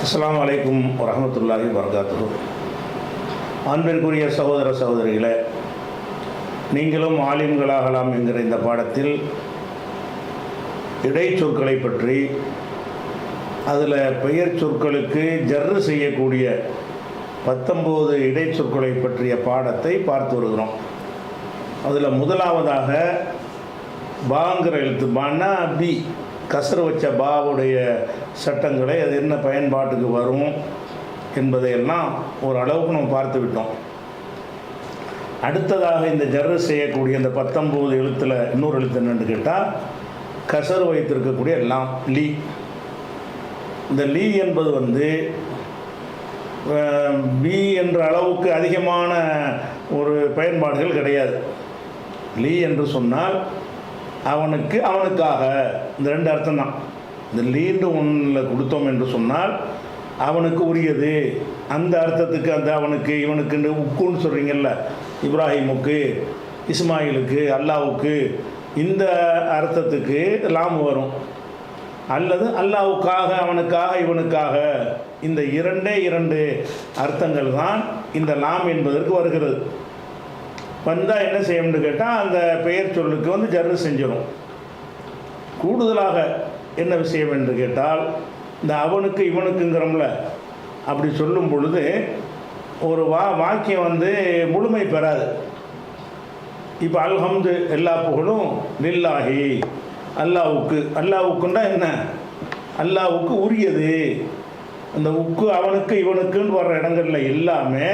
அஸ்ஸலாமு அலைக்கும் வரஹ்மத்துல்லாஹி வபரகாத்துஹு. அன்பிற்குரிய சகோதர சகோதரிகளே, நீங்களும் ஆலிம்களாகலாம் என்கிற இந்த பாடத்தில் இடைச்சொற்களை பற்றி, அதில் பெயர் சொற்களுக்கு ஜர்ரு செய்யக்கூடிய 19 இடைச்சொற்களை பற்றிய பாடத்தை பார்த்து வருகிறோம். அதில் முதலாவதாக பாங்கிற எழுத்து, பான்னா பி, கசர் வச்ச பாவுடைய சட்டங்களை, அது என்ன பயன்பாட்டுக்கு வரும் என்பதையெல்லாம் ஓரளவுக்கு நம்ம பார்த்து விட்டோம். அடுத்ததாக இந்த ஜர்ரு செய்யக்கூடிய இந்த 19 எழுத்தில் இன்னொரு எழுத்து என்னன்னு கேட்டால், கசர் வைத்திருக்கக்கூடிய லாம், லீ. இந்த லீ என்பது பி என்ற அளவுக்கு அதிகமான ஒரு பயன்பாடுகள் கிடையாது. லீ என்று சொன்னால் அவனுக்கு, அவனுக்காக, இந்த ரெண்டு அர்த்தம் தான். இந்த லீண்டு ஒன்றில் கொடுத்தோம் என்று சொன்னால் அவனுக்கு உரியது, அந்த அர்த்தத்துக்கு, அந்த அவனுக்கு இவனுக்குன்னு உக்குன்னு சொல்கிறீங்கல்ல, இப்ராஹிமுக்கு, இஸ்மாயிலுக்கு, அல்லாவுக்கு, இந்த அர்த்தத்துக்கு லாம் வரும். அல்லது அல்லாவுக்காக, அவனுக்காக, இவனுக்காக, இந்த இரண்டு அர்த்தங்கள் தான் இந்த லாம் என்பதற்கு வருகிறது. வந்தால் என்ன செய்யணும்னு கேட்டால், அந்த பெயர் சொல்லுக்கு ஜர்ரு செஞ்சிடும். கூடுதலாக என்ன விஷயம் என்று கேட்டால், இந்த அவனுக்கு இவனுக்குங்கிறோம்ல, அப்படி சொல்லும் பொழுது ஒரு வாக்கியம் முழுமை பெறாது. இப்போ அல்ஹம்து, எல்லா புகழும் லில்லாஹி, அல்லாவுக்கு. அல்லாவுக்குன்னா என்ன? அல்லாவுக்கு உரியது. அந்த உக்கு அவனுக்கு இவனுக்குன்னு வர்ற இடங்கள்ல எல்லாமே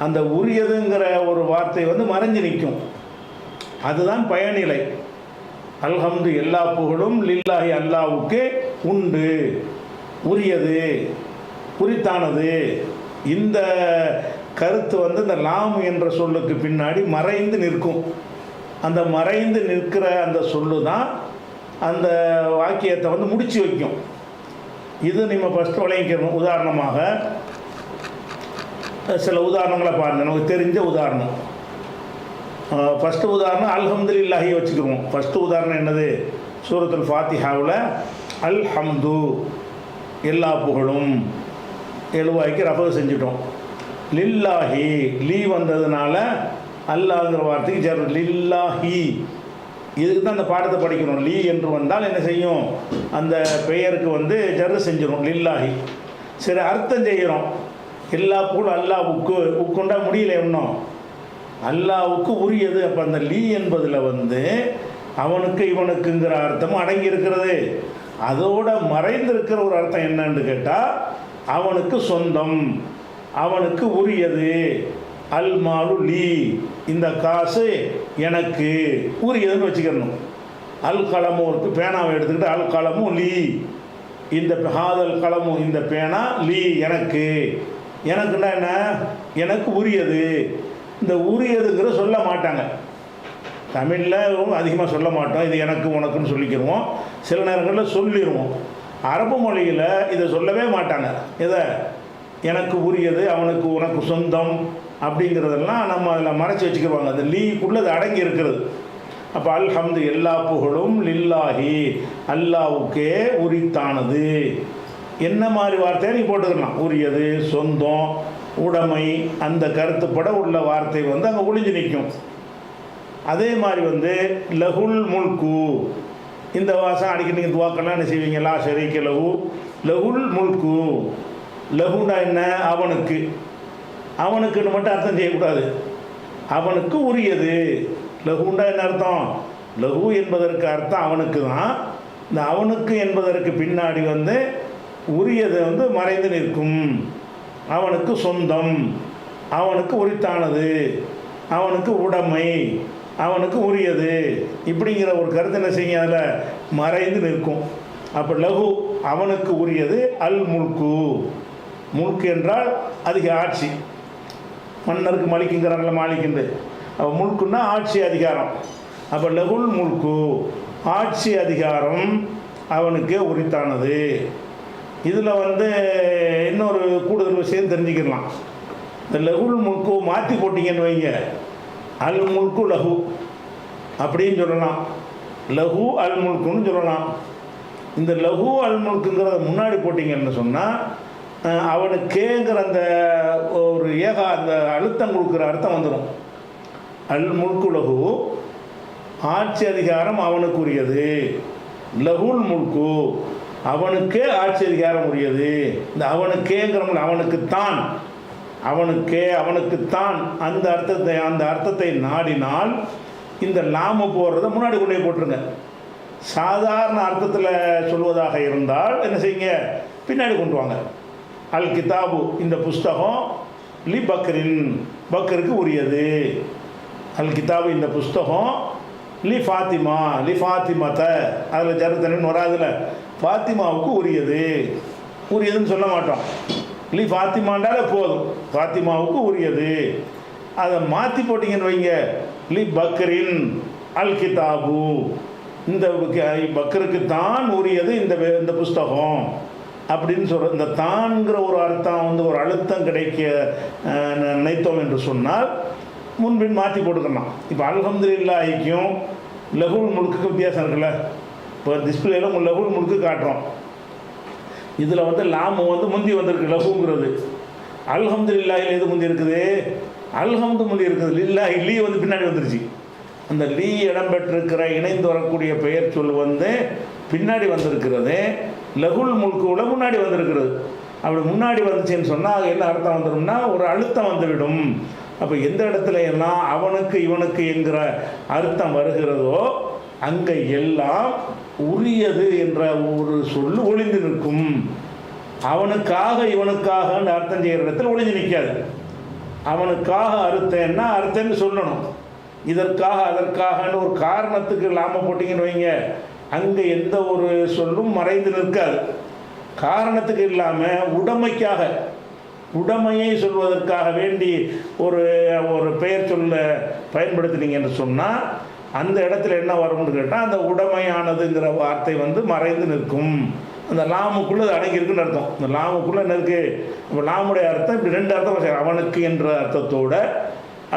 அந்த உரியதுங்கிற ஒரு வார்த்தை மறைஞ்சு நிற்கும். அதுதான் பயனிலை. அல்ஹம்து, எல்லா புகழும் லில்லாஹி, அல்லாவுக்கு உண்டு, உரியது, உரித்தானது. இந்த கருத்து இந்த லாம் என்ற சொல்லுக்கு பின்னாடி மறைந்து நிற்கும். அந்த மறைந்து நிற்கிற அந்த சொல்லு தான் அந்த வாக்கியத்தை முடிச்சு வைக்கும். இது நம்ம ஃபஸ்ட்டு விளங்கிக்கணும். உதாரணமாக சில உதாரணங்களை பாருங்கள், நமக்கு தெரிஞ்ச உதாரணம். ஃபஸ்ட்டு உதாரணம் அல்ஹம்துலில்லாஹி வச்சுக்கிறோம். ஃபஸ்ட்டு உதாரணம் என்னது? சூரத்துல் ஃபாத்திஹாவில் அல்ஹம்து, எல்லா புகழும், எழுவாய்க்கு ரஃபு செஞ்சுட்டோம். லில்லாஹி, லீ வந்ததுனால அல்லாஹ்ங்கிற வார்த்தைக்கு ஜர், லில்லாஹி. இதுக்கு தான் அந்த பாடத்தை படிக்கணும். லீ என்று வந்தால் என்ன செய்யும்? அந்த பெயருக்கு ஜர்ரு செஞ்சிடும், லில்லாஹி. சரி, அர்த்தம் செய்கிறோம். எல்லா புகழும் அல்லாவுக்கு, உக்குண்டா முடியல இன்னும், அல்லாவுக்கு உரியது. அப்போ அந்த லீ என்பதில் அவனுக்கு இவனுக்குங்கிற அர்த்தமும் அடங்கி இருக்கிறது. அதோட மறைந்திருக்கிற ஒரு அர்த்தம் என்னன்னு கேட்டால், அவனுக்கு சொந்தம், அவனுக்கு உரியது. அல் மாலு லீ, இந்த காசு எனக்கு உரியதுன்னு வச்சுக்கணும். அல் கலமும் இருக்குது, பேனாவை எடுத்துக்கிட்டு அல் கலமும் லீ, இந்த ஹாதல் கலமும், இந்த பேனா லீ, எனக்கு. எனக்குன்னா என்ன? எனக்கு உரியது. இந்த உரியதுங்கிற சொல்ல மாட்டாங்க. தமிழில் அதிகமாக சொல்ல மாட்டோம். இது எனக்கு உனக்குன்னு சொல்லிக்கிடுவோம். சில நேரங்களில் சொல்லிடுவோம். அரபு மொழியில் இதை சொல்லவே மாட்டாங்க. இதை எனக்கு உரியது, அவனுக்கு உனக்கு சொந்தம் அப்படிங்கிறதெல்லாம் நம்ம அதில் மறைச்சி வச்சுக்கிடுவாங்க. அது லீக்குள்ளே அடங்கி இருக்கிறது. அப்போ அல்ஹம்து, எல்லா புகழும் லில்லாஹி, அல்லாவுக்கே உரித்தானது. என்ன மாதிரி வார்த்தையை நீ போட்டுக்கலாம். உரியது, சொந்தம், உடைமை, அந்த கருத்துப்பட உள்ள வார்த்தை அங்கே ஒளிஞ்சு நிற்கும். அதே மாதிரி லஹுல் முல்கு, இந்த வாசம் அடிக்கடி நீங்கள் துவாக்கெல்லாம் என்ன செய்வீங்க? லா ஷரீக்க லஹு, லஹுல் முல்கு. லஹுனா என்ன? அவனுக்கு. அவனுக்குன்னு மட்டும் அர்த்தம் செய்யக்கூடாது. அவனுக்கு உரியது. லஹுண்டா என்ன அர்த்தம்? லஹு என்பதற்கு அர்த்தம் அவனுக்கு தான். இந்த அவனுக்கு என்பதற்கு பின்னாடி உரியது மறைந்து நிற்கும். அவனுக்கு சொந்தம், அவனுக்கு உரித்தானது, அவனுக்கு உடைமை, அவனுக்கு உரியது, இப்படிங்கிற ஒரு கருத்து என்ன செய்யும்? அதில் மறைந்து நிற்கும். அப்போ லஹு, அவனுக்கு உரியது. அல் முல்கு, முல்கு என்றால் அதிக ஆட்சி. மன்னருக்கு மலிக்குங்கிறாங்கள, மாலிக்குண்டு. அப்போ முல்குன்னா ஆட்சி, அதிகாரம். அப்போ லஹுல் முல்கு, ஆட்சி அதிகாரம் அவனுக்கே உரித்தானது. இதில் இன்னொரு கூடுதல் விஷயம் தெரிஞ்சுக்கலாம். இந்த லஹுல் முல்கு மாற்றி போட்டிங்கன்னு வைங்க, அல் முல்கு லஹு அப்படின்னு சொல்லலாம். லஹு அல் முல்குன்னு சொல்லலாம். இந்த லஹு அல் முல்க்குங்கிறத முன்னாடி போட்டிங்கன்னு சொன்னால் அவனுக்கேங்கிற அந்த ஒரு அந்த அழுத்தம் கொடுக்குற அர்த்தம் வந்துடும். அல் முல்கு லஹு, ஆட்சி அதிகாரம் அவனுக்குரியது. லஹுல் முல்கு, அவனுக்கே ஆட்சி அதிகாரம் உரியது. இந்த அவனுக்கேங்கிற அவனுக்குத்தான், அவனுக்குத்தான் அந்த அர்த்தத்தை நாடினால் இந்த லாமு போடுறத முன்னாடி கொண்டு போய் போட்டுருங்க. சாதாரண அர்த்தத்தில் சொல்வதாக இருந்தால் என்ன செய்யுங்க, பின்னாடி கொண்டு வாங்க. அல் கிதாபு, இந்த புஸ்தகம், லி பக்ரின், பக்கருக்கு உரியது. அல் கிதாபு, இந்த புஸ்தகம், லி ஃபாத்திமா, லி ஃபாத்திமத, அதில் ஜருத்தனின் வராதுல, ஃபாத்திமாவுக்கு உரியது. உரியதுன்னு சொல்ல மாட்டோம். லி ஃபாத்திமாண்டாலே போதும், ஃபாத்திமாவுக்கு உரியது. அதை மாற்றி போட்டிங்கன்னு வைங்க, லி பக்ரின் அல் கிதாபு, இந்த பக்கருக்கு தான் உரியது இந்த புஸ்தகம் அப்படின்னு சொல்கிற இந்த தான்கிற ஒரு அர்த்தம் ஒரு அழுத்தம் கிடைக்க நினைத்தோம் என்று சொன்னால் முன்பின் மாற்றி போட்டுக்கலாம். இப்போ அல்ஹம்துலில்லாஹிக்கும் லஹுல் முல்குக்கும் வித்தியாசம் இருக்குல்ல. இப்போ டிஸ்பிளேல லஹுல் முல்கு காட்டுறோம், இதில் லாமு முந்தி வந்திருக்கு லஹுங்கிறது. அல்ஹம்துலில்லாஹில் எது முந்தி இருக்குது, அல்ஹம்து முந்தி இருக்குது. லில்லாஹி, லீ பின்னாடி வந்துருச்சு. அந்த லீ இடம்பெற்றிருக்கிற இணைந்து வரக்கூடிய பெயர் சொல் பின்னாடி வந்திருக்கிறது. லகுல் முல்குல முன்னாடி வந்திருக்கிறது. அப்படி முன்னாடி வந்துச்சுன்னு சொன்னால் என்ன அர்த்தம் வந்துடும்னா ஒரு அழுத்தம் வந்துவிடும். அப்போ எந்த இடத்துல எல்லாம் அவனுக்கு இவனுக்கு என்கிற அர்த்தம் வருகிறதோ அங்கே எல்லாம் உரியது என்ற ஒரு சொல் ஒளிந்து நிற்கும். அவனுக்காக இவனுக்காக அர்த்தம் செய்கிற இடத்துல ஒளிஞ்சு நிற்காது. அவனுக்காக அர்த்தம்னா அர்த்தம்னு சொல்லணும். இதற்காக அதற்காகன்னு ஒரு காரணத்துக்கு லாம போட்டிங்கன்னு வைங்க, அங்கே எந்த ஒரு சொல்லும் மறைந்து நிற்காது. காரணத்துக்கு இல்லாமல் உடைமைக்காக, உடைமையை சொல்வதற்காக வேண்டி ஒரு ஒரு பெயர் சொல்ல பயன்படுத்தினீங்கன்னு சொன்னால் அந்த இடத்துல என்ன வரும்னு கேட்டால் அந்த உடைமையானதுங்கிற வார்த்தை மறைந்து நிற்கும். அந்த லாமுக்குள்ளே அது அடங்கியிருக்குன்னு அர்த்தம். இந்த லாமுக்குள்ளே என்ன இருக்குது, இப்போ லாமுடைய அர்த்தம் இப்படி ரெண்டு அர்த்தம், அவனுக்கு என்ற அர்த்தத்தோட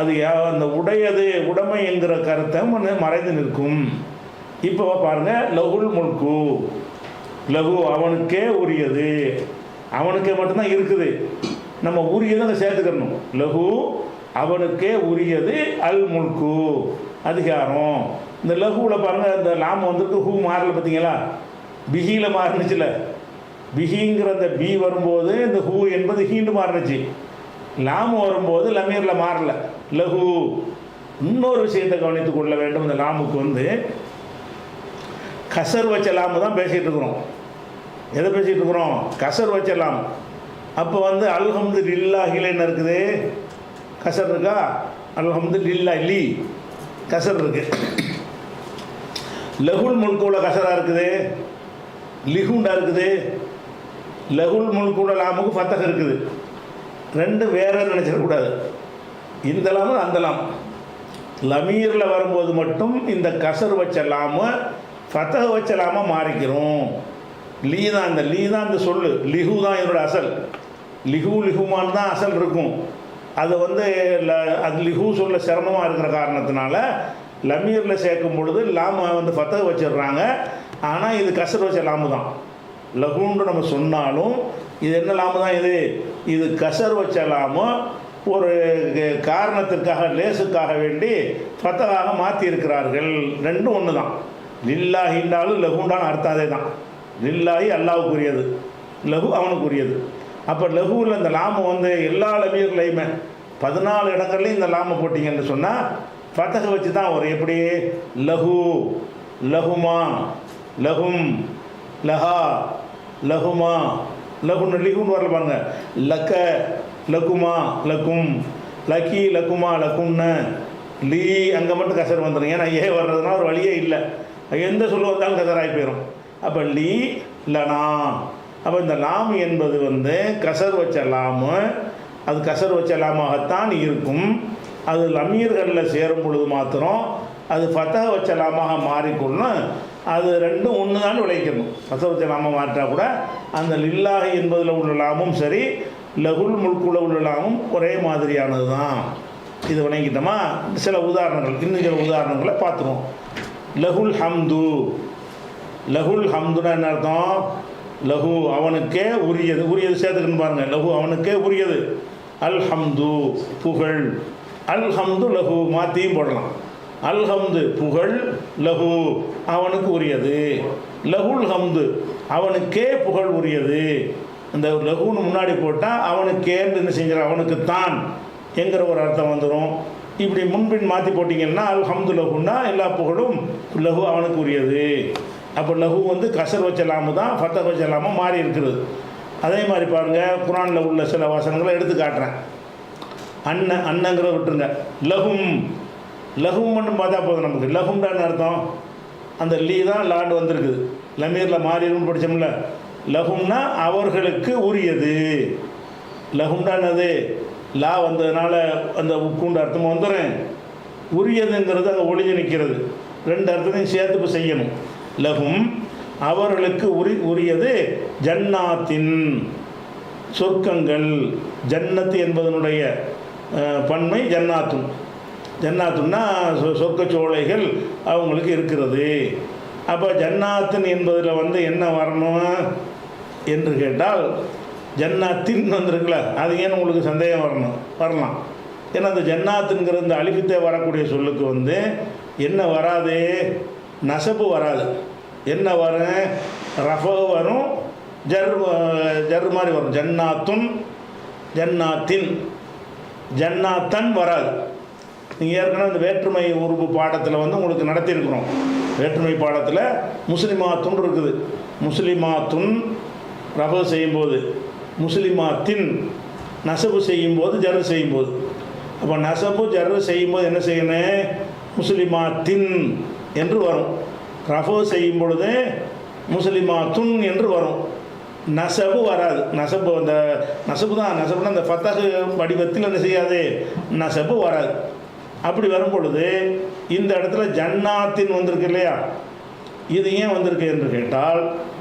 அது அந்த உடையது உடைமை என்கிற கருத்தை மறைந்து நிற்கும். இப்போ பாருங்கள், லகுல் முல்கு, லகு அவனுக்கே உரியது, அவனுக்கே மட்டும்தான் இருக்குது. நம்ம உரியதை அதை சேர்த்துக்கணும். லகு அவனுக்கே உரியது, அல் முல்கு அதிகாரம். இந்த லகுவில் பாருங்கள், இந்த லாம் ஹூ மாறல பார்த்தீங்களா, பிஹியில் மாறினுச்சுல. பிஹிங்கிற அந்த பி வரும்போது இந்த ஹூ என்பது ஹீண்டு மாறினுச்சு. லாமு வரும்போது லமீரில் மாறல, லகு. இன்னொரு விஷயத்தை கவனித்துக் கொள்ள வேண்டும். இந்த லாமுக்கு கசர் வச்ச லாமு தான் பேசிகிட்டு இருக்கிறோம். எதை பேசிகிட்டு இருக்கிறோம், கசர் வச்ச லாம். அப்போ அல்ஹம்துலில்லாஹில என்ன இருக்குது, கசர் இருக்கா, அல்ஹம்துலில்லாஹி லீ கசர் இருக்கு. லகுல் முல்குல கசராக இருக்குது, லிஹுண்டா இருக்குது. லகுல் முல்குல லாமுக்கு ஃபத்தஹ் இருக்குது. ரெண்டு வேற நினச்சிடக்கூடாது. இந்த லாமு அந்த லாம். லமீரில் வரும்போது மட்டும் இந்த கசர் வச்ச லாமு ஃபத்தஹ் வச்ச லாம மாறிக்கிறோம். லீ தான் இந்த சொல்லு, லிஹு தான் என்னோட அசல். லிஹுமான் தான் அசல் இருக்கும். அது அது லிஹு சொல்ல சிரமமாக இருக்கிற காரணத்தினால லமீரில் சேர்க்கும் பொழுது லாம ஃபத்தஹ் வச்சிடுறாங்க. ஆனால் இது கசர் வச்ச லாமு தான். லகுன்னு நம்ம சொன்னாலும் இது என்ன லாமு தான், இது கசர் வச்ச லாமு ஒரு காரணத்திற்காக, லேசுக்காக வேண்டி ஃபத்தஹாக மாற்றி இருக்கிறார்கள். ரெண்டும் ஒன்று தான். லில்லாஹின்னாலும் லகுண்டான அர்த்தம் அதே தான். லில்லாஹி அல்லாவுக்குரியது, லகு அவனுக்குரியது. அப்போ லகுவில் இந்த லாமு எல்லா லமீர்லையுமே 14 இடங்கள்லையும் இந்த லாமு போட்டிங்கன்னு சொன்னால் ஃபத்தஹ் வச்சு தான் வரும். எப்படி, லகு, லகுமா, லகும், லஹா, லகுமா, லகுன்னு லிகுன்னு வரல பாருங்க. லக்க, லக்குமா, லக்கும், லக்கி, லக்குமா, லக்குன்னு லீ அங்கே மட்டும் கசர் வந்துடும். ஏன்னா ஏ வர்றதுனா ஒரு வழியே இல்லை. எந்த சொல்ல வந்தாலும் கசராகி போயிடும். அப்போ லீ லனா. அப்போ இந்த லாம் என்பது கசர் வச்ச லாமு, அது கசர் வச்ச லாமாகத்தான் இருக்கும். அது லமீர்களில் சேரும் பொழுது மாத்திரம் அது ஃபத்தஹ் வச்ச லாமாக மாறிக்கொள்ளும். அது ரெண்டும் ஒன்று தான் விளைக்கணும். ஃபத்தஹ் வச்ச லாமாக மாற்றா கூட அந்த லில்லாஹி என்பதில் உள்ள லாமும் சரி, லகுல் முல்குல உள்ள லாமும் ஒரே மாதிரியானது தான். இது வணங்கிட்டோமா. சில உதாரணங்கள், இன்னும் சில உதாரணங்களை பார்த்துருவோம். லகுல் ஹம்து, லகுல் ஹம்துன்னா என்ன அர்த்தம், லஹு அவனுக்கே உரியது, உரியது சேர்த்துக்கன்னு பாருங்க, லஹு அவனுக்கே உரியது. அல்ஹம்து புகழ், அல்ஹம்து லஹு மாற்றியும் போடலாம். அல்ஹம்து புகழ், லஹு அவனுக்கு உரியது, லஹுல் ஹம்து அவனுக்கே புகழ் உரியது. இந்த லஹுன்னு முன்னாடி போட்டால் அவனுக்கேன்னு என்ன செஞ்சிடும், அவனுக்கு தான் என்கிற ஒரு அர்த்தம் வந்துடும். இப்படி முன்பின் மாற்றி போட்டிங்கன்னா அல்ஹம்து லஹுன்னா எல்லா புகழும் லஹு அவனுக்கு உரியது. அப்போ லஹு வந்து கசர் வச்சலாமு தான் ஃபத்தஹ் வச்சலாமும் மாறி இருக்குது. அதே மாதிரி பாருங்கள், குர்ஆனில் உள்ள சில வசனங்களை எடுத்து காட்டுறேன். அன்னங்கிறத விட்டுருங்க, லஹும் லஹும் மட்டும் பார்த்தா போதும் நமக்கு. லஹும்டான்னு அர்த்தம் அந்த லீ தான் லாண்டு வந்திருக்குது, லமீரில் மாறிடும் படித்தோம்ல. லஹும்னா அவர்களுக்கு உரியது. லஹும்டானது லா வந்ததுனால அந்த உக்குண்ட அர்த்தம் வந்துடும். உரியதுங்கிறது அங்கே ஒளிஞ்சு நிற்கிறது. ரெண்டு அர்த்தத்தையும் சேர்த்து இப்போ செய்யணும். லஹும் அவர்களுக்கு உரியது ஜன்னாத்தின் சொர்க்கங்கள். ஜன்னத்து என்பதனுடைய பன்மை ஜன்னாத்துன். ஜன்னாத்துன்னா சொர்க்கச்சோலைகள் அவங்களுக்கு இருக்கிறது. அப்போ ஜன்னாத்தின் என்பதில் வந்து என்ன வரணும் என்று கேட்டால், ஜன்னாத்தின் வந்துருக்குல்ல, அது ஏன் உங்களுக்கு சந்தேகம் வரலாம். ஏன்னா அந்த ஜன்னாத்துங்கிற இந்த அலிஃபித்தே வரக்கூடிய சொல்லுக்கு வந்து என்ன வராது, நசபு வராது. என்ன வரும், ரஃபோ வரும், ஜர் மாதிரி வரும். ஜன்னாத்துன், ஜன்னாத்தின், ஜன்னாத்தன் வராது. நீங்கள் ஏற்கனவே இந்த வேற்றுமை உருவு பாடத்தில் வந்து உங்களுக்கு நடத்தியிருக்கிறோம். வேற்றுமை பாடத்தில் முஸ்லிமாத்துன் இருக்குது. முஸ்லிமாத்துன் ரஃபோ செய்யும்போது, முஸ்லிமாத்தின் நசபு செய்யும்போது, ஜர்ரு செய்யும்போது. அப்போ நசபு ஜர்ரு செய்யும்போது என்ன செய்யணும், முஸ்லிமாத்தின் என்று வரும். ரஃபோ செய்யும் பொழுது முஸ்லிமாத்துன் என்று வரும். நசபு வராது. நசபு அந்த நசபு தான், நசபுனா அந்த ஃபத்தஹ் வடிவத்தில் என்ன செய்யாது, நசபு வராது. அப்படி வரும் பொழுது இந்த இடத்துல ஜன்னாத்தின் வந்திருக்கு இல்லையா, இது ஏன் வந்திருக்கு என்று கேட்டால்,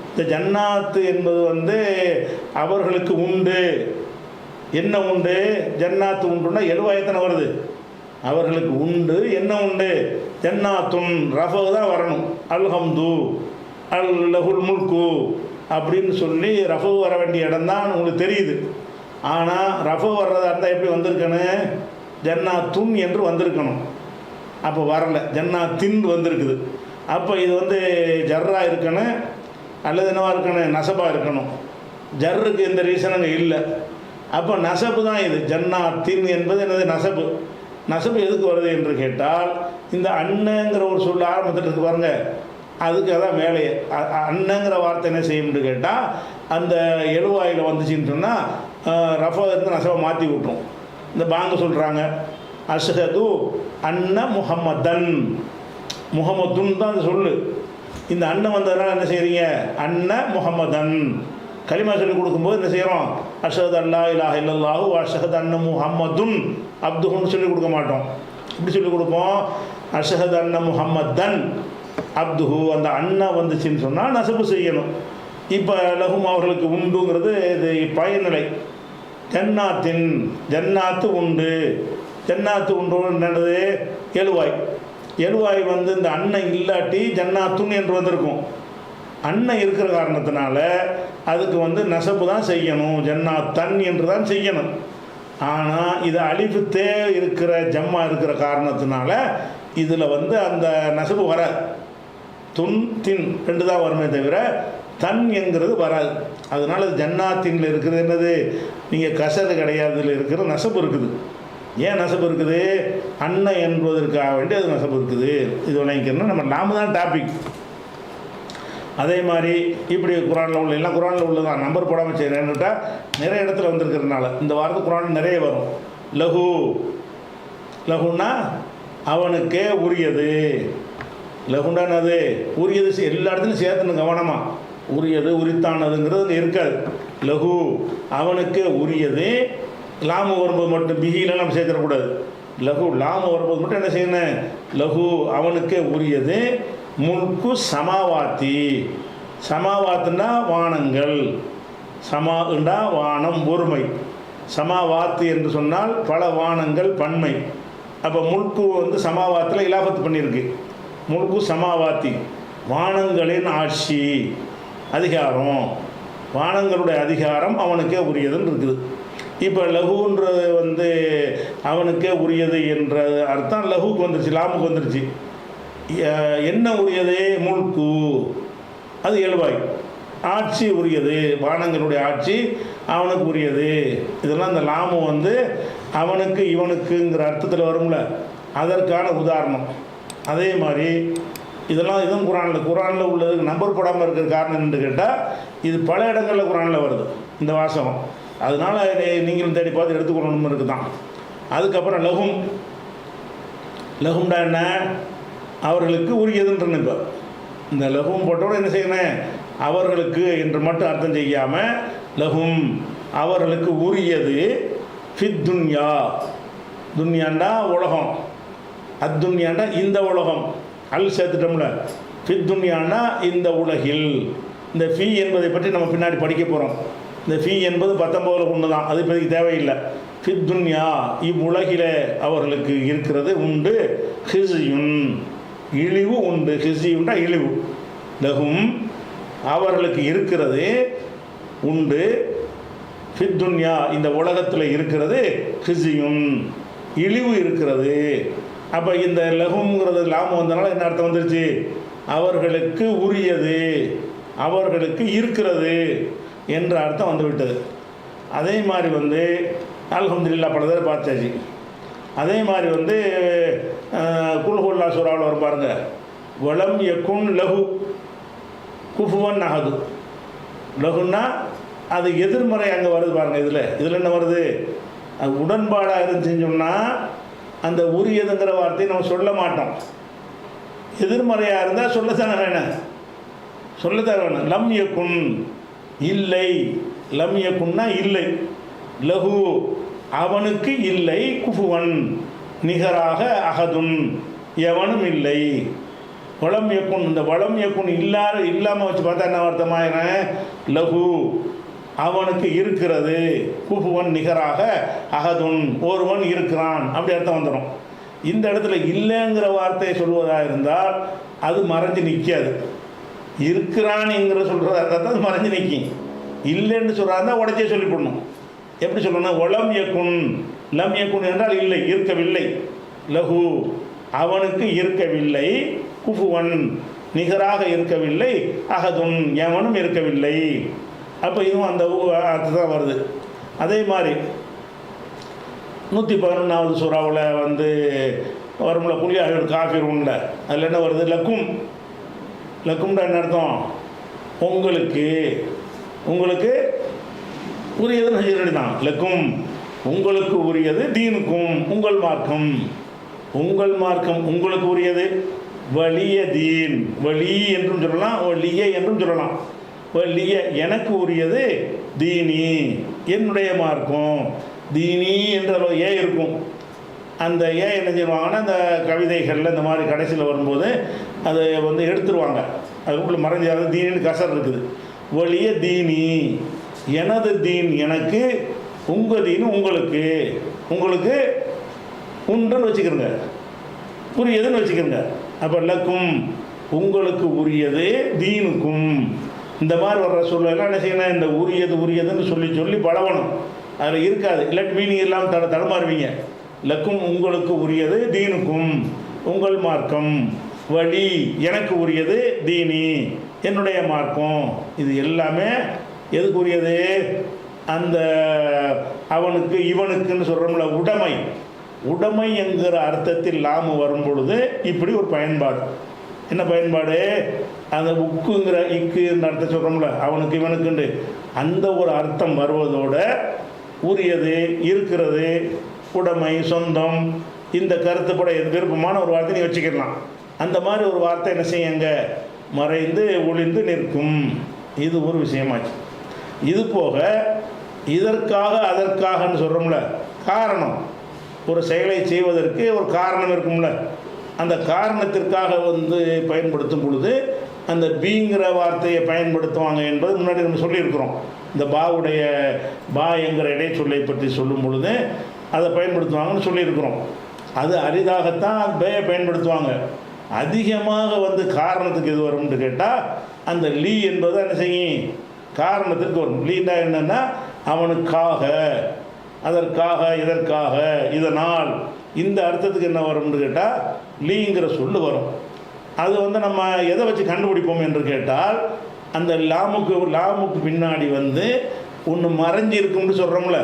இந்த ஜன்னாத்து என்பது வந்து அவர்களுக்கு உண்டு. என்ன உண்டு, ஜன்னாத்து உண்டுன்னா எழுவாயத்தனை வருது. அவர்களுக்கு உண்டு, என்ன உண்டு, ஜன்னாத்துன் ரஃபோ தான் வரணும். அல்ஹம்து லஹுல் முல்கு அப்படின்னு சொல்லி ரஃபோ வர வேண்டிய இடம் தான் உங்களுக்கு தெரியுது. ஆனால் ரஃபோ வர்றதா இருந்தால் எப்படி வந்திருக்கணும், ஜன்னாத்துன் என்று வந்திருக்கணும். அப்போ வரல, ஜன்னாத்தின் வந்திருக்குது. அப்போ இது வந்து ஜர்ரா இருக்கணும் அல்லது என்னவா இருக்கணும், நசபாக இருக்கணும். ஜர்ருக்கு எந்த ரீசனுங்க இல்லை. அப்போ நசபு தான் இது. ஜன்னாத்தின் என்பது என்னது, நசபு. நசபு எதுக்கு வருது என்று கேட்டால், இந்த அண்ணங்கிற ஒரு சொல்ல ஆரம்பத்தில் இருக்கு பாருங்க, அதுக்கு அதான் வேலையை. அண்ணங்கிற வார்த்தை என்ன செய்யும்னு கேட்டால், அந்த எழுவாயில் வந்துச்சின்னு சொன்னால் ரஃபா இருந்து நசபை மாற்றி விட்டுரும். இந்த பாங்க சொல்கிறாங்க, அஷ்ஹது அன்ன முஹம்மதன், முஹம்மதுன் தான் அந்த சொல்லு. இந்த அண்ணன் வந்ததுனால என்ன செய்கிறீங்க, அன்ன முஹம்மதன் கலிமா சொல்லி கொடுக்கும்போது என்ன செய்கிறோம், அஷ்ஹது அல்லா இலாஹ இல்லல்லாஹு அஷ்ஹது அன்ன முஹம்மதுன் அப்துஹுன்னு சொல்லி கொடுக்க மாட்டோம். இப்படி சொல்லி கொடுப்போம், அஷ்ஹது அன்ன முஹம்மதன் அப்துஹு. அந்த அண்ணன் வந்துச்சுன்னு சொன்னால் நசபு செய்யணும். இப்போ லஹும் அவர்களுக்கு உண்டுங்கிறது இது பயனிலை. ஜன்னாத்தின், ஜன்னாத்து உண்டு. ஜன்னாத்து உண்டு என்னது, எழுவாய். எழுவாய் வந்து இந்த அண்ணன் இல்லாட்டி ஜன்னாத்துன் என்று வந்திருக்கும். அண்ணன் இருக்கிற காரணத்தினால அதுக்கு வந்து நசபு தான் செய்யணும், ஜன்னாத்தன் என்று தான் செய்யணும். ஆனால் இது அலிஃபுத்தே இருக்கிற ஜம்மா இருக்கிற காரணத்தினால இதில் வந்து அந்த நசபு வராது. துன் தின் ரெண்டு தான் வருமே தவிர தன் என்கிறது வராது. அதனால் ஜன்னாத்தின்ல இருக்கிறது என்னது, நீங்கள் கசரு கிடையாது, இதில் இருக்கிற நசபு இருக்குது. ஏன் நசபு இருக்குது, அண்ணன் என்பதற்காக வேண்டி அது நசபு இருக்குது. இது விளங்கிக்கணும். நாம தான் டாபிக். அதே மாதிரி இப்படி குரானில் உள்ள எல்லாம் குரானில் உள்ளதான், நம்பர் போடாமல் செய்யணுன்னுட்டா நிறைய இடத்துல வந்திருக்கிறதுனால இந்த வாரத்து குரான் நிறைய வரும். லஹு, லஹுன்னா அவனுக்கே உரியது. லஹுண்டானது உரியது, எல்லா இடத்துலையும் சேர்த்துணும் கவனமாக. உரியது உரித்தானதுங்கிறது இருக்காது. லஹு அவனுக்கே உரியது. லாமு வரும்போது மட்டும் பிகிலாம் நம்ம சேர்த்துடக்கூடாது. லஹு லாமு வரும்போது மட்டும் என்ன செய்யணும், லஹு அவனுக்கே உரியது. முல்கு சமாவாத்தி, சமாவாத்துன்னா வானங்கள், சமாண்டா வானம் ஒருமை, சமாவாத்து என்று சொன்னால் பல வானங்கள் பன்மை. அப்போ முல்கு வந்து சமாவாத்தில் இலாபத்து பண்ணியிருக்கு. முல்கு சமாவாத்தி வானங்களின் ஆட்சி அதிகாரம். வானங்களுடைய அதிகாரம் அவனுக்கே உரியதுன்னு இருக்குது. இப்போ லகுன்றது வந்து அவனுக்கே உரியது என்ற அர்த்தம் லகுக்கு வந்துருச்சு, லாமுக்கு வந்துருச்சு. என்ன உரியது? முல்கு, அது எழுவாய். ஆட்சி உரியது, வானங்களுடைய ஆட்சி அவனுக்கு உரியது. இதெல்லாம் அந்த லாமு வந்து அவனுக்கு இவனுக்குங்கிற அர்த்தத்தில் வரும்ல, அதற்கான உதாரணம். அதே மாதிரி இதெல்லாம் இதுவும் குரானில் உள்ளதுக்கு நம்பர் போடாமல் இருக்கிற காரணம் என்னன்னு கேட்டால், இது பல இடங்களில் குரானில் வருது இந்த வாசகம். அதனால் நீங்களும் தேடி பார்த்து எடுத்துக்கொள்ளணும்னு இருக்குது தான். அதுக்கப்புறம் லகும்டா என்ன? அவர்களுக்கு உரியதுன்றன்னு. இப்போ இந்த லகும் போட்டோட என்ன செய்யணும்? அவர்களுக்கு என்று மட்டும் அர்த்தம் செய்யாமல் லகும் அவர்களுக்கு உரியது. ஃபித் துன்யா, துன்யாண்டா உலகம், அத்துன்யாண்டா இந்த உலகம், அல் சேர்த்துட்டோம்ல. ஃபித் துன்யாண்டா இந்த உலகில். இந்த ஃபீ என்பதை பற்றி நம்ம பின்னாடி படிக்க போகிறோம். இந்த ஃபீ என்பது 19 ஒன்று தான், அது இப்போதைக்கு தேவையில்லை. ஃபித் துன்யா இவ்வுலகில் அவர்களுக்கு இருக்கிறது உண்டு. ஹிஸ்யுன் இழிவு உண்டு. ஹிஸ்யுண்டா இழிவு. லகும் அவர்களுக்கு இருக்கிறது உண்டு. ஃபித் துன்யா இந்த உலகத்தில் இருக்கிறது. ஹிஸ்யுன் இழிவு இருக்கிறது. அப்போ இந்த லகுங்கிறது லாமு வந்தனால என்ன அர்த்தம் வந்துருச்சு? அவர்களுக்கு உரியது, அவர்களுக்கு இருக்கிறது என்ற அர்த்தம் வந்துவிட்டது. அதே மாதிரி வந்து அல்ஹம்துலில்லாஹ் பல தடவை பார்த்தாச்சு. அதே மாதிரி வந்து குல்ஹுல்லா சூராவில் வரும் பாருங்க, வலம் யகுன் லகு குஃபுவன் அஹது. லகுன்னா அது எதிர்மறை அங்கே வருது பாருங்கள். இதில் என்ன வருது? அது உடன்பாடாக இருந்துச்சுன்னு சொன்னால் அந்த உரியதுங்கிற வார்த்தையை நம்ம சொல்ல மாட்டோம். எதிர்மறையாக இருந்தால் சொல்லத்தானே வேணும், சொல்லத்தான் வேணும். லம் யகுன் இல்லை, லம் யகுன்னா இல்லை, லகு அவனுக்கு இல்லை, குஃபுவன் நிகராக, அகதுன் எவனும் இல்லை. வளம் யகுன், இந்த வளம் யகுன் இல்லாமல் வச்சு பார்த்தா என்ன அர்த்தமாயிரம்? லகு அவனுக்கு இருக்கிறது, குஃபுவன் நிகராக, அகதுன் ஒருவன் இருக்கிறான், அப்படி அர்த்தம் வந்துடும். இந்த இடத்துல இல்லைங்கிற வார்த்தையை சொல்வதாக இருந்தால் அது மறைஞ்சு நிற்காது. இருக்கிறான்ங்கிற சொல்கிறதா இருந்தால் தான் அது மறைஞ்சு நிற்கும். இல்லைன்னு சொல்கிறாருந்தா உடச்சே சொல்லி போடணும். எப்படி சொல்லணும்? ஒலம் யகுன், லம் யகுன் என்றால் இல்லை, இருக்கவில்லை. லகு அவனுக்கு இருக்கவில்லை, குஃபுவன் நிகராக இருக்கவில்லை, அகதுன் எவனும் இருக்கவில்லை. அப்போ இதுவும் அந்த அர்த்தம் தான் வருது. அதே மாதிரி 111வது சூறாவில் வந்து வரும்ல, குலியாஹில் காஃபிரூன்ல, அதில் என்ன வருது? லக்கும். லக்கும்டா என்ன அர்த்தம்? உங்களுக்கு, உங்களுக்கு உரியதுன்னு சொல்லி தான். லக்கும் உங்களுக்கு உரியது, தீனுக்கும் உங்கள் மார்க்கம், உங்கள் மார்க்கம் உங்களுக்கு உரியது. வலிய தீன், வலி என்றும் சொல்லலாம், வலிய என்றும் சொல்லலாம். வலிய எனக்கு உரியது, தீனி என்னுடைய மார்க்கம். தீனி என்ற ஏ இருக்கும். அந்த ஏ என்ன செய்வாங்கன்னா, அந்த கவிதைகளில் இந்த மாதிரி கடைசியில் வரும்போது அதை வந்து எடுத்துருவாங்க. அதுக்குள்ளே மறைஞ்சாத தீனின்னு கசர் இருக்குது. வலிய தீனி எனது தீன் எனக்கு, உங்கள் தீன் உங்களுக்கு, உங்களுக்கு உண்டுன்னு வச்சுக்கிறங்க, உரியதுன்னு வச்சுக்கிறங்க. அப்போ லக்கும் உங்களுக்கு உரியது, தீனுக்கும் இந்த மாதிரி வர்ற சூழலாம் என்ன செய்யணும்? இந்த உரியது உரியதுன்னு சொல்லி சொல்லி பழகணும். அதில் இருக்காது, இல்லாட்டி மீனிங் இல்லாமல் தடுமாறுவீங்க. லக்கும் உங்களுக்கு உரியது, தீனுக்கும் உங்கள் மார்க்கம், வழி எனக்கு உரியது, தீனி என்னுடைய மார்க்கம். இது எல்லாமே எதுக்கு உரியது? அந்த அவனுக்கு இவனுக்குன்னு சொல்கிறோம்ல, உடைமை. உடைமை என்கிற அர்த்தத்தில் லாமு வரும் பொழுது இப்படி ஒரு பயன்பாடு. என்ன பயன்பாடு? அந்த உக்குங்கிற இக்குன்ற அர்த்தம் சொல்கிறோம்ல, அவனுக்கு இவனுக்குண்டு அந்த ஒரு அர்த்தம் வருவதோட உரியது, இருக்கிறது, உடைமை, சொந்தம், இந்த கருத்து கூட விருப்பமான ஒரு வார்த்தை நீ வச்சுக்கலாம். அந்த மாதிரி ஒரு வார்த்தை என்ன செய்யுங்க? மறைந்து ஒளிந்து நிற்கும். இது ஒரு விஷயமாச்சு. இது போக இதற்காக அதற்காகன்னு சொல்கிறோம்ல, காரணம். ஒரு செயலை செய்வதற்கு ஒரு காரணம் இருக்கும்ல, அந்த காரணத்திற்காக வந்து பயன்படுத்தும் பொழுது அந்த பீங்கிற வார்த்தையை பயன்படுத்துவாங்க என்பது முன்னாடி நம்ம சொல்லியிருக்கிறோம். இந்த பாவுடைய பா என்கிற இடைச்சொல்லை பற்றி சொல்லும் பொழுது அதை பயன்படுத்துவாங்கன்னு சொல்லியிருக்கிறோம். அது அரிதாகத்தான் பேயை பயன்படுத்துவாங்க. அதிகமாக வந்து காரணத்துக்கு எது வரும்னு கேட்டால் அந்த லீ என்பது என்ன செய்யும்? காரணத்திற்கு வரும். லீண்டா என்னன்னா அவனுக்காக, அதற்காக, இதற்காக, இதனால், இந்த அர்த்தத்துக்கு என்ன வரும்னு கேட்டால் லீங்கிற சொல்லு வரும். அது வந்து நம்ம எதை வச்சு கண்டுபிடிப்போம் என்று கேட்டால், அந்த லாமுக்கு பின்னாடி வந்து ஒன்று மறைஞ்சி இருக்கும்னு சொல்கிறோம்ல,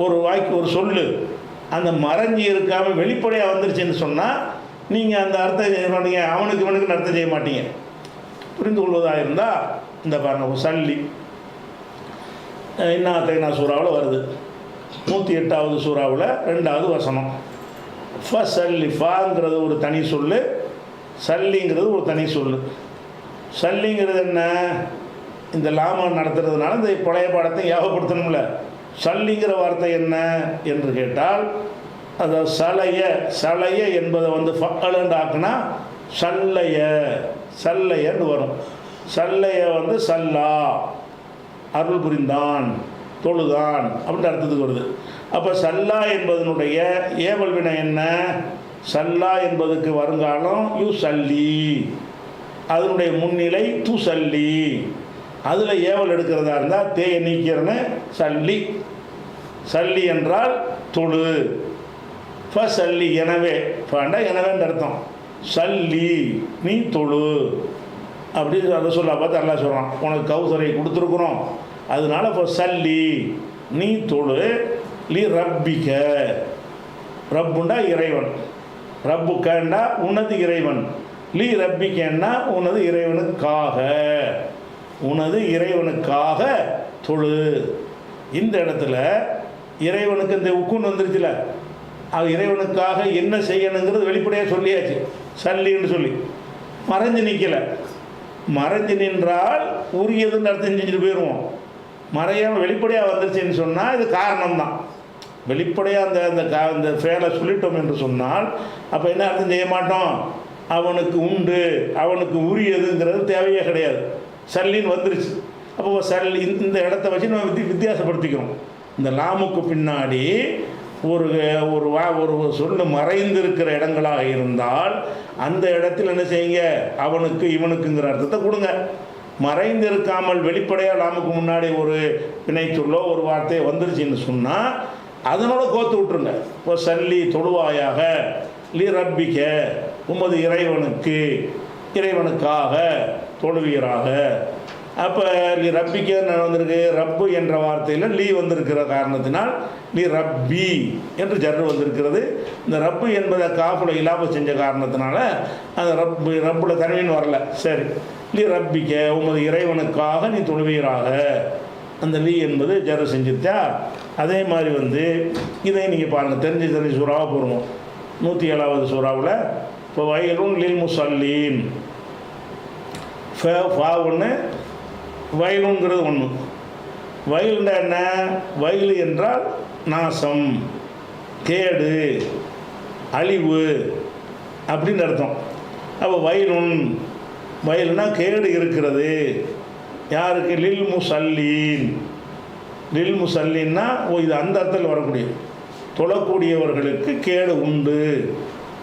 ஒரு வாய்க்கு ஒரு சொல்லு அந்த மறைஞ்சி இருக்காமல் வெளிப்படையாக வந்துருச்சுன்னு சொன்னால் நீங்கள் அந்த அர்த்தம் செய்ய மாட்டீங்க, அவனுக்கு இவனுக்கு அர்த்தம் செய்ய மாட்டீங்க. புரிந்து கொள்வதாக இருந்தால் இந்த பாருங்க, சல்லி இன்னா சூறாவில் வருது, 108வது சூறாவில் 2வது வசனம். ஃபல்லி, ஃபாங்கிறது ஒரு தனி சொல்லு, சல்லிங்கிறது ஒரு தனி சொல்லு. சல்லிங்கிறது என்ன, இந்த லாம நடத்துறதுனால இந்த பழைய பாடத்தை ஞாபகப்படுத்தணும்ல. சல்லிங்கிற வார்த்தை என்ன என்று கேட்டால், அதாவது சலைய என்பதை வந்து ஃபஅலன்னு ஆக்குனா சல்லையன்னு வரும். சல்லைய வந்து சல்லா, அருள் புரிந்தான், தொழுதான் அப்படின்ற அர்த்தத்துக்கு வருது. அப்போ சல்லா என்பதனுடைய ஏவல் வினை என்ன, சல்லா என்பதுக்கு வருங்காலம் யூ சல்லி, அதனுடைய முன்னிலை து சல்லி. அதில் ஏவல் எடுக்கிறதா இருந்தால் தேய நீக்கிறன்னு சல்லி என்றால் தொழு. சல்லி எனவே, எனவேன்ற அர்த்தம். சல்லி நீ தொழு அப்படி அதை சொல்ல பார்த்து அல்லா சொல்கிறான், உனக்கு கௌசரை கொடுத்துருக்குறோம், அதனால இப்போ சல்லி நீ தொழு, லி ரப்பிக்க, ரப்புண்டா இறைவன், ரப்புக்கண்டா உனது இறைவன், லீ ரப்பிக்கன்னா உனது இறைவனுக்காக தொழு. இந்த இடத்துல இறைவனுக்கு இந்த உக்குன்னு வந்துருச்சுல, இறைவனுக்காக என்ன செய்யணுங்கிறது வெளிப்படையாக சொல்லியாச்சு, சல்லின்னு சொல்லி. மறைஞ்சு நிற்கலை, மறைஞ்சு நின்றால் உரியதுன்னு அர்த்தம் செஞ்சுட்டு போயிடுவோம். மறையாமல் வெளிப்படையாக வந்துருச்சுன்னு சொன்னால் இது காரணம்தான். வெளிப்படையாக அந்த ஃபேலை சொல்லிட்டோம் என்று சொன்னால் அப்போ என்ன அர்த்தம் செய்ய மாட்டோம், அவனுக்கு உண்டு, அவனுக்கு உரியதுங்கிறது தேவையே கிடையாது, சல்லின்னு வந்துருச்சு. அப்போ சல்லி இந்த இடத்த வச்சு நம்ம வித்தியாசப்படுத்திக்கிறோம். இந்த லாமுக்கு பின்னாடி ஒரு சொல்லு மறைந்திருக்கிற இடங்களாக இருந்தால் அந்த இடத்துல என்ன செய்யுங்க, அவனுக்கு இவனுக்குங்கிற அர்த்தத்தை கொடுங்க. மறைந்திருக்காமல் வெளிப்படையாக லாமுக்கு முன்னாடி ஒரு பிணை சொல்லோ ஒரு வார்த்தையை வந்துருச்சுன்னு சொன்னால் அதனோட கோத்து விட்டுருங்க. இப்போ சல்லி தொழுவாயாக, லி ரப்பிக்க உமது இறைவனுக்காக தொழுவீராக. அப்போ லி ரப்பிக்க வந்திருக்கு, ரப்பு என்ற வார்த்தையில் லீ வந்திருக்கிற காரணத்தினால் லி ரப்பி என்று ஜர்ரு வந்திருக்கிறது. இந்த ரப்பு என்பதை காப்புல இல்லாமல் செஞ்ச காரணத்தினால அந்த ரப்புல தனிவின் வரல. சரி, லி ரப்பிக்க உமது இறைவனுக்காக நீ தொழுவீராக, அந்த லீ என்பது ஜர்ரு செஞ்சுட்டா. அதே மாதிரி வந்து இதை நீங்கள் பாருங்கள், தெரிஞ்ச சூறாவை போடுவோம். 107வது சூறாவில் இப்போ வயலுன் லில் முசல்லீன், ஃபா ஒன்று, வயலுங்கிறது ஒன்று. வயலுண்டா என்ன, வயலு என்றால் நாசம், கேடு, அழிவு அப்படின்னு அர்த்தம். அப்போ வயலுன்னா கேடு இருக்கிறது யாருக்கு, லில் முசல்லீன்னா இது அந்த அர்த்தத்தில் வரக்கூடிய தொழக்கூடியவர்களுக்கு கேடு உண்டு,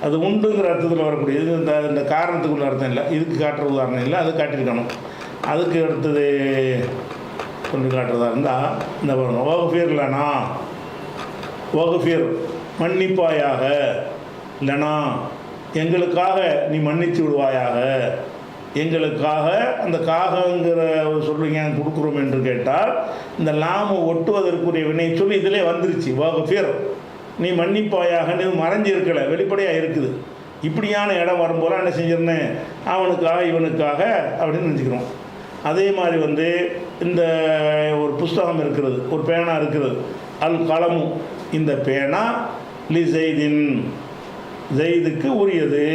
அது உண்டுங்கிற அர்த்தத்தில் வரக்கூடியது. இந்த காரணத்துக்குள்ள அர்த்தம் இல்லை, இதுக்கு காட்டுற உதாரணம் இல்லை, அது காட்டியிருக்கணும். அதுக்கு அடுத்தது கொண்டு காட்டுறதா இருந்தால் இந்த வகுஃபீர் மன்னிப்பாயாக, இல்லைனா எங்களுக்காக நீ மன்னித்து விடுவாயாக, எங்களுக்காக அந்த காகங்கிற சொல்லுங்க கொடுக்குறோம் என்று கேட்டால் இந்த லாமு ஒட்டுவதற்குரிய வினை சொல்லி இதிலே வந்துருச்சு. வகுஃபீர் நீ மன்னிப்பாயாக, நீ மறைஞ்சி இருக்கலை, வெளிப்படையாக இருக்குது. இப்படியான இடம் வரும்போது என்ன செஞ்சிருந்தேன், அவனுக்காக இவனுக்காக அப்படின்னு நினச்சிக்கிறோம். அதே மாதிரி வந்து இந்த ஒரு புஸ்தகம் இருக்கிறது, ஒரு பேனா இருக்கிறது, அல் கலமு, இந்த பேனா லி ஜெய்துக்கு உரியது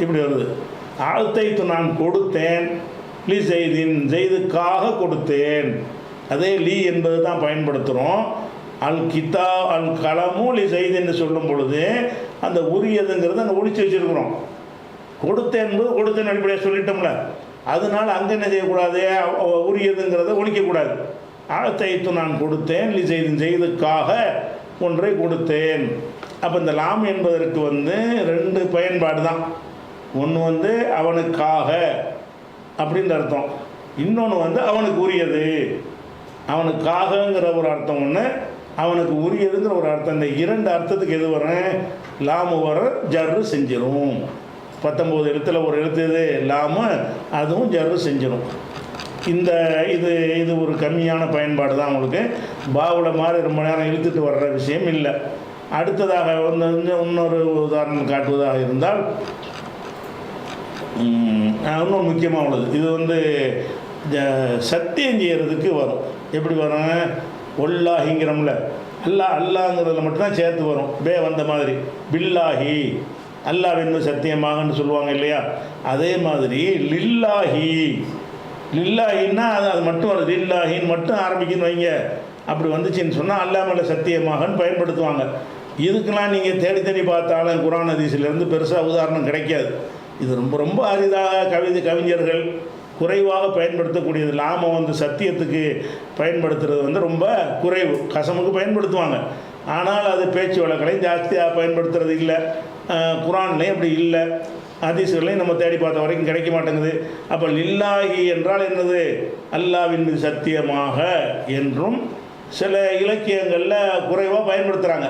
இப்படி வருது. ஆழ்த்தைத்து நான் கொடுத்தேன், லி ஜெய்துக்காக கொடுத்தேன். அதே லீ என்பது தான் பயன்படுத்துகிறோம். அல் கலமு லி என்று சொல்லும் பொழுது அந்த உரியதுங்கிறது அங்கே ஒழிச்சு வச்சுருக்குறோம். கொடுத்தேன் என்பது கொடுத்தேன் அடிப்படையாக சொல்லிட்டோம்ல, அதனால் அங்கே என்ன செய்யக்கூடாது, உரியதுங்கிறத ஒழிக்கக்கூடாது. ஆழ்த்தைத்து நான் கொடுத்தேன், லி ஜெய்துக்காக ஒன்றை கொடுத்தேன். அப்போ இந்த லாம் என்பதற்கு வந்து 2 பயன்பாடு தான். ஒன்று வந்து அவனுக்காக அப்படின்ற அர்த்தம், இன்னொன்று வந்து அவனுக்கு உரியது, அவனுக்காகங்கிற ஒரு அர்த்தம் ஒன்று, அவனுக்கு உரியதுங்கிற ஒரு அர்த்தம். இந்த இரண்டு அர்த்தத்துக்கு எது வரும்? லாமு வர ஜர்ரு செஞ்சிடும். 19 எழுத்தில் ஒரு எழுத்து இது லாமு, அதுவும் ஜர்ரு செஞ்சிடும். இது இது ஒரு கம்மியான பயன்பாடு தான் உங்களுக்கு. பாவுல மாதிரி ரொம்ப நேரம் இழுத்துட்டு வர்ற விஷயம் இல்லை. அடுத்ததாக இன்னொரு உதாரணம் காட்டுவதாக இருந்தால், இன்னும் முக்கியமாக உள்ளது. இது வந்து சத்தியம் செய்கிறதுக்கு வரும். எப்படி வரும்? ஒல்லாஹிங்கிறோம்ல, அல்லாங்கிறதுல மட்டும்தான் சேர்த்து வரும். வந்த மாதிரி பில்லாஹி, அல்லாஹ்வின் சத்தியமாகன்னு சொல்லுவாங்க இல்லையா? அதே மாதிரி லில்லாஹின்னா அது மட்டும் வரும். லில்லாஹின்னு மட்டும் ஆரம்பிக்குன்னு வைங்க. அப்படி வந்துச்சுன்னு சொன்னால் அல்லாஹ் மேலே சத்தியமாகன்னு பயன்படுத்துவாங்க. இதுக்கெல்லாம் நீங்கள் தேடி பார்த்தாலும் குர்ஆன் ஹதீஸிலேருந்து பெருசாக உதாரணம் கிடைக்காது. இது ரொம்ப ரொம்ப அரிதாக கவிஞர்கள் குறைவாக பயன்படுத்தக்கூடியது. லாம வந்து சத்தியத்துக்கு பயன்படுத்துறது வந்து ரொம்ப குறைவு. கசமுக்கு பயன்படுத்துவாங்க, ஆனால் அது பேச்சு வழக்கலை ஜாஸ்தியாக பயன்படுத்துறது இல்லை. குர்ஆன்லேயும் அப்படி இல்லை, ஹதீஸ்களையும் நம்ம தேடி பார்த்த வரைக்கும் கிடைக்க மாட்டேங்குது. அப்போ லில்லாஹி என்றால் என்னது? அல்லாஹ்வின் மீது சத்தியமாக என்றும் சில இலக்கியங்களில் குறைவாக பயன்படுத்துகிறாங்க.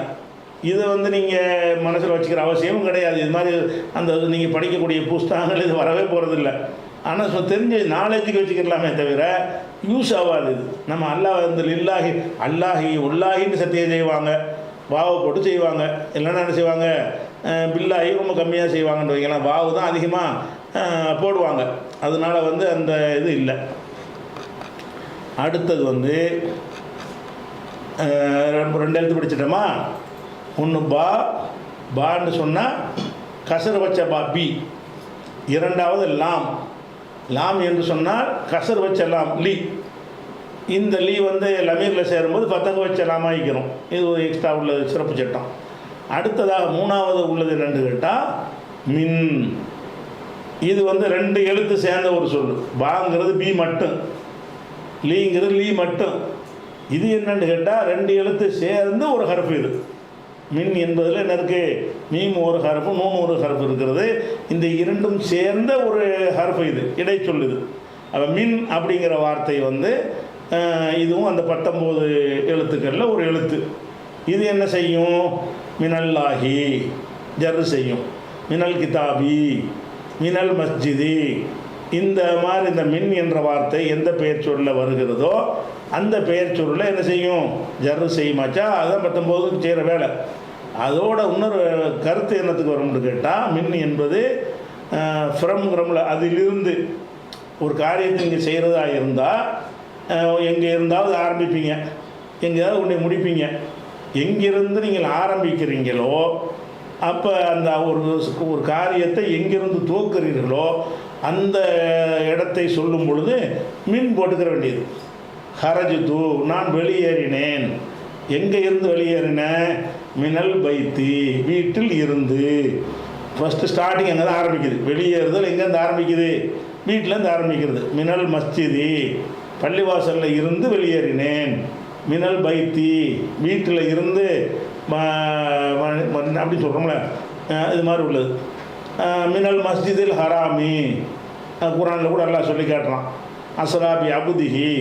இது வந்து நீங்கள் மனசில் வச்சுக்கிற அவசியமும் கிடையாது. இது மாதிரி அந்த நீங்கள் படிக்கக்கூடிய புஸ்தகங்கள் இது வரவே போகிறதில்ல. ஆனால் தெரிஞ்ச நாலேஜுக்கு வச்சுக்கலாமே தவிர யூஸ் ஆகாது. இது நம்ம அல்லாஹ் வந்து அல்லாஹி ஒல்லாஹின்னு சத்தியம் செய்வாங்க, வாவை போட்டு செய்வாங்க. இல்லைன்னா என்ன செய்வாங்க? பில்லாஹி ரொம்ப கம்மியாக செய்வாங்கன்னு வைக்கலாம். வாவு தான் அதிகமாக போடுவாங்க. அதனால் வந்து அந்த இது இல்லை. அடுத்தது வந்து ரெண்டு எழுத்து படிச்சிட்டோமா? ஒன்று பான்னு சொன்னால் கசர் வச்ச பி. இரண்டாவது லாம் என்று சொன்னால் கசர் வச்ச லீ. இந்த லீ வந்து லமீரில் சேரும்போது பத்தக வச்ச லாமாகிக்கிறோம். இது ஒரு எக்ஸ்ட்ரா உள்ளது, சிறப்பு சட்டம். அடுத்ததாக மூணாவது உள்ளது என்னென்னு கேட்டால் மின். இது வந்து ரெண்டு எழுத்து சேர்ந்த ஒரு சொல். பாங்கிறது பி மட்டும், லீங்கிறது லீ மட்டும். இது என்னென்னு கேட்டால் ரெண்டு எழுத்து சேர்ந்து ஒரு ஹர்ஃப். இது மின் என்பதில் என்ன இருக்குது? மீம் ஒரு ஹர்ஃபு, நூன் ஒரு ஹர்ஃபு இருக்கிறது. இந்த இரண்டும் சேர்ந்த ஒரு ஹர்ஃபு இது இடைச்சொல். இது அப்போ மின் அப்படிங்கிற வார்த்தை வந்து இதுவும் அந்த 19 எழுத்துக்களில் ஒரு எழுத்து. இது என்ன செய்யும்? மினல்லாஹி ஜர்ரு செய்யும். மினல் கிதாபி, மினல் மஸ்ஜிதி. இந்த மாதிரி இந்த மின் என்ற வார்த்தை எந்த பெயர் சொல்ல வருகிறதோ அந்த பெயர் சொல்ல என்ன செய்யும்? ஜர்ரு செய்யுமாச்சா? அதுதான் 19 செய்கிற வேலை. அதோட இன்னொரு கருத்து என்னத்துக்கு வரும்னு கேட்டால், மின் என்பது ஃப்ரம்ங்கிறோம்ல, அதிலிருந்து ஒரு காரியத்தை நீங்கள் செய்கிறதா இருந்தால் எங்கே இருந்தாவது ஆரம்பிப்பீங்க, எங்கேயாவது கொண்டு முடிப்பீங்க. எங்கிருந்து நீங்கள் ஆரம்பிக்கிறீங்களோ அப்போ அந்த ஒரு காரியத்தை எங்கிருந்து துவக்கிறீர்களோ அந்த இடத்தை சொல்லும் பொழுது மின் போட்டுக்கிற வேண்டியது. ஹரஜுது, நான் வெளியேறினேன். எங்கே இருந்து வெளியேறினேன்? மினல் பைத்தி, வீட்டில் இருந்து. ஃபஸ்ட்டு ஸ்டார்டிங் அங்கே தான் ஆரம்பிக்குது. வெளியேறுதல் எங்கேருந்து ஆரம்பிக்குது? வீட்டிலேருந்து ஆரம்பிக்கிறது. மினல் மஸ்ஜிதி, பள்ளிவாசலில் இருந்து வெளியேறினேன். மினல் பைத்தி, வீட்டில் இருந்து அப்படி சொல்கிறோம்ல, இது மாதிரி உள்ளது. மினல் மஸ்ஜிதில் ஹராமி, குர்ஆனில் கூட அல்லாஹ் சொல்லி காட்டுறான். அஸ்ராபி அபுதிஹி,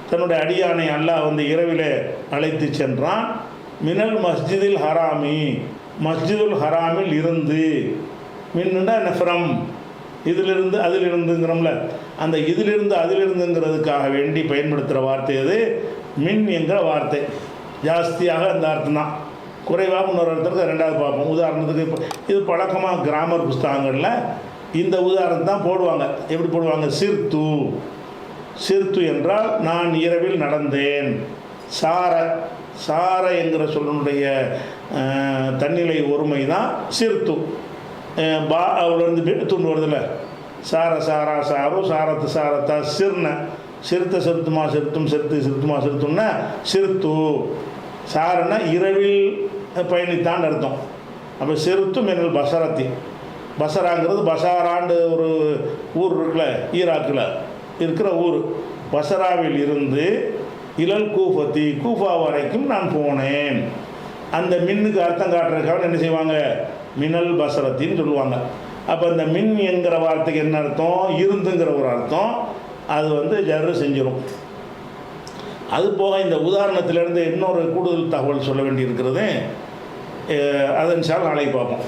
தன்னுடைய அடியானை அல்லாஹ் வந்து இரவில் அழைத்து சென்றான். மினல் மஸ்ஜிதில் ஹராமி, மஸ்ஜிதுல் ஹராமில் இருந்து. மின்னுண்டா என்ன? ஃப்ரம், இதிலிருந்து அதிலிருந்துங்கிறோம்ல, அந்த இதிலிருந்து அதிலிருந்துங்கிறதுக்காக வேண்டி பயன்படுத்துகிற வார்த்தை அது மின் என்கிற வார்த்தை. ஜாஸ்தியாக அந்த அர்த்தம் தான், குறைவாக இன்னொரு அர்த்தத்துக்கு ரெண்டாவது பார்ப்போம். உதாரணத்துக்கு இப்போ இது பழக்கமாக கிராமர் புஸ்தகங்களில் இந்த உதாரணம் தான் போடுவாங்க. எப்படி போடுவாங்க? சிர்த்து என்றால் நான் இரவில் நடந்தேன். சார என்கிற சொல்லுடைய தன்னிலை ஒருமை தான் சிர்த்து. அவ்வளோருந்து துண்டு வருதில்ல, சார சாரா சாரு, சாரத்து சாரத்தா, சிறுத்துமா சிறுத்தும்னா சிறுத்து. சாரன்னா இரவில் பயணித்தான் அர்த்தம். அப்போ சிறுத்து மினல் பசரத்தி. பசராங்கிறது பசாராண்டு ஒரு ஊர் இருக்குல்ல, ஈராக்கில் இருக்கிற ஊர். பசராவில் இருந்து இலல் கூஃபத்தி, கூஃபா வரைக்கும் நான் போனேன். அந்த மின்னுக்கு அர்த்தம் காட்டுறதுக்காக என்ன செய்வாங்க? மினல் பசரத்தின்னு சொல்லுவாங்க. அப்போ இந்த மின் என்கிற வார்த்தைக்கு என்ன அர்த்தம்? இருந்துங்கிற ஒரு அர்த்தம். அது வந்து ஜர்ரு செஞ்சிடும். அது போக இந்த உதாரணத்திலேருந்து இன்னொரு கூடுதல் தகவல் சொல்ல வேண்டியிருக்கிறது. அதன் சார் நாளைக்கு பார்ப்போம்.